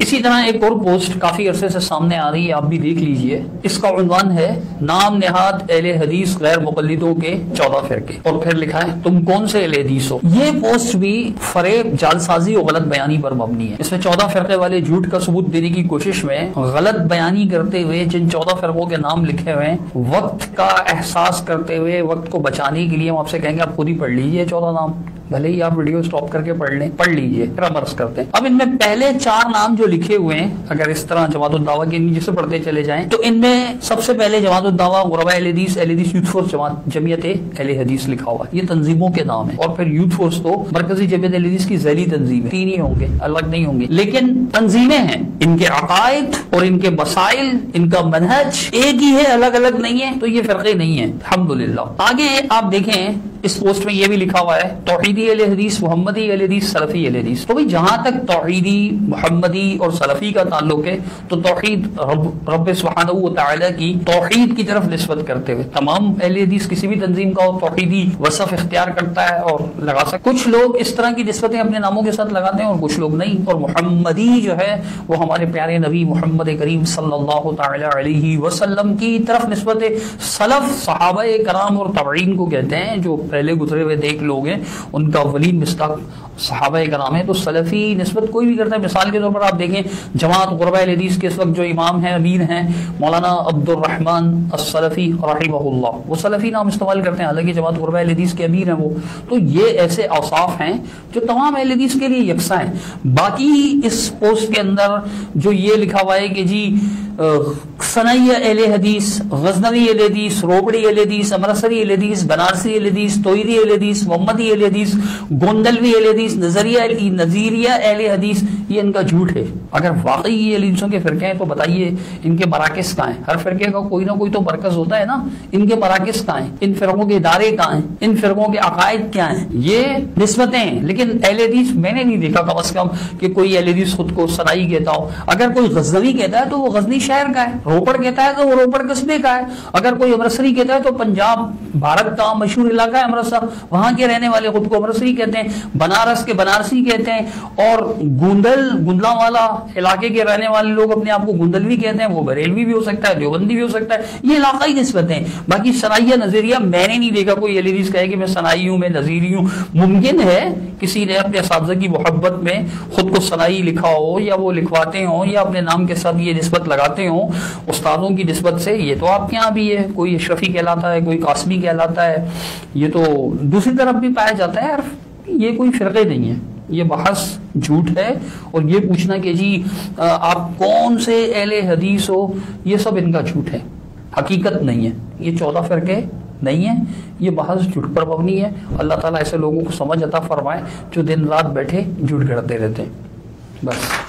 اسی طرح ایک اور پوسٹ کافی عرصے سے سامنے آ رہی ہے، آپ بھی دیکھ لیجئے، اس کا عنوان ہے نام نہاد اہل حدیث غیر مقلدوں کے 14 فرقے، اور پھر لکھا ہے تم کون سے اہل حدیث ہو۔ یہ پوسٹ بھی فریب، جعلسازی اور غلط بیانی پر مبنی ہے۔ اس میں 14 فرقے والے جھوٹ کا ثبوت دینے کی کوشش میں غلط بیانی کرتے ہوئے جن 14 فرقوں کے نام لکھے ہوئے ہیں، وقت کا احساس کرتے ہوئے وقت کو بچانے کے لیے ہم آپ سے کہیں گے آپ خود ہی پڑھ لیجئے 14 نام، بھلے ہی آپ ویڈیو سٹاپ کر کے پڑھ لیجئے، پھر ہم عرض کرتے ہیں۔ اب ان میں پہلے 4 نام جو لکھے ہوئے ہیں، اگر اس طرح جماعت الدعوہ کے نیچے سے پڑھتے چلے جائیں تو ان میں سب سے پہلے جماعت الدعوہ، غرباء اہل حدیث یوتھ فورس، جمعیت اہل حدیث لکھا ہوا، یہ تنظیموں کے نام ہیں، اور پھر یوتھ فورس تو مرکزی جمعیت اہل حدیث کی ذیلی تنظیم ہے، 3 ہی ہوں گے، الگ نہیں ہوں گے، لیکن تنظیمیں ہیں، ان کے عقائد اور ان کے مسائل، ان کا منہج ایک ہی ہے، الگ الگ نہیں ہے، تو یہ فرقے نہیں ہیں الحمدللہ۔ آگے آپ دیکھیں اس پوسٹ میں یہ بھی لکھا ہوا ہے توحیدی اہل حدیث، محمدی اہل حدیث، سلفی اہل حدیث۔ تو بھئی جہاں تک توحیدی، محمدی اور سلفی کا تعلق ہے تو توحید رب سبحانہ و تعالی کی توحید کی طرف نسبت کرتے ہوئے تمام اہل حدیث کسی بھی تنظیم کا توحیدی وصف اختیار کرتا ہے اور لگا سکتا۔ کچھ لوگ اس طرح کی نسبتیں اپنے ناموں کے ساتھ لگاتے ہیں اور کچھ لوگ نہیں، اور محمدی جو ہے وہ ہمارے پیارے نبی محمد کریم صلی اللہ تعالی علیہ وسلم کی طرف نسبت ہے۔ سلف صحابہ کرام اور تابعین کو کہتے ہیں، جو پہلے گزرے ہوئے دیکھ لوگ ہیں ان کا اولین مصداق صحابہ کرام ہے، تو سلفی نسبت کوئی بھی کرتا ہے۔ مثال کے طور پر آپ دیکھیں جماعت غرباء اہل حدیث کے اس وقت جو امام ہیں، امیر ہیں، مولانا عبد الرحمن السلفی رحمہ اللہ، وہ سلفی نام استعمال کرتے ہیں، حالانکہ جماعت غرباء اہل حدیث کے امیر ہیں وہ۔ تو یہ ایسے اوصاف ہیں جو تمام اہل حدیث کے لیے یکساں ہیں۔ باقی اس پوسٹ کے اندر جو یہ لکھا ہوا ہے کہ جی سنائیہ اہل حدیث، غزنوی اہل حدیث، روبڑی اہل حدیث، امرتسری اہل حدیث، بنارسی اہل حدیث، توحیدی اہل حدیث، محمدی اہل حدیث، گوندلوی اہل حدیث، نظریہ اہل حدیث، یہ ان کا جھوٹ ہے۔ اگر واقعی یہ اہل حدیثوں کے فرقے ہیں تو بتائیے ان کے مراکز کہاں ہیں؟ ہر فرقے کا کوئی نہ کوئی تو مرکز ہوتا ہے نا، ان کے مراکز کہاں ہیں؟ ان فرقوں کے ادارے کہاں ہیں؟ ان فرقوں کے عقائد کیا ہیں؟ یہ نسبتیں ہیں، لیکن اہل حدیث میں نے نہیں دیکھا کم از کم کہ کوئی اہل حدیث خود کو سنائی کہتا ہو۔ اگر کوئی غزنوی کہتا ہے تو وہ غزنی شہر کا ہے، روپڑ کہتا ہے تو وہ روپڑ قصبے کا ہے، اگر کوئی امرتسری کہتا ہے تو پنجاب بھارت کا مشہور علاقہ ہے امرتسر، وہاں کے رہنے والے خود کو امرتسری کہتے ہیں، بنارس کے بنارسی کہتے ہیں، اور گندلا والا علاقے کے رہنے والے لوگ اپنے آپ کو گندلوی کہتے ہیں، وہ بریلوی بھی ہو سکتا ہے، دیوبندی بھی ہو سکتا ہے، یہ علاقائی نسبتیں۔ باقی سنائیہ نظریہ میں نے نہیں دیکھا کوئی اہل حدیث کہے کہ میں سنائی ہوں، میں نظیری ہوں۔ ممکن ہے کسی نے اپنے اساتذہ کی محبت میں خود کو سنائی لکھا ہو، یا وہ لکھواتے ہوں، یا اپنے نام کے ساتھ یہ نسبت لگاتے ہوں استادوں کی نسبت سے۔ یہ تو آپ کے یہاں بھی ہے، کوئی اشرفی کہلاتا ہے، کوئی قاسمی کہلاتا ہے، یہ تو دوسری طرف بھی پایا جاتا ہے۔ یہ کوئی فرقے نہیں ہے، یہ بحث جھوٹ ہے، اور یہ پوچھنا کہ جی آپ کون سے اہل حدیث ہو، یہ سب ان کا جھوٹ ہے، حقیقت نہیں ہے۔ یہ 14 فرقے نہیں ہیں، یہ بحث جھوٹ پر مبنی ہے۔ اللہ تعالیٰ ایسے لوگوں کو سمجھ عطا فرمائے جو دن رات بیٹھے جھوٹ گھڑتے رہتے ہیں۔ بس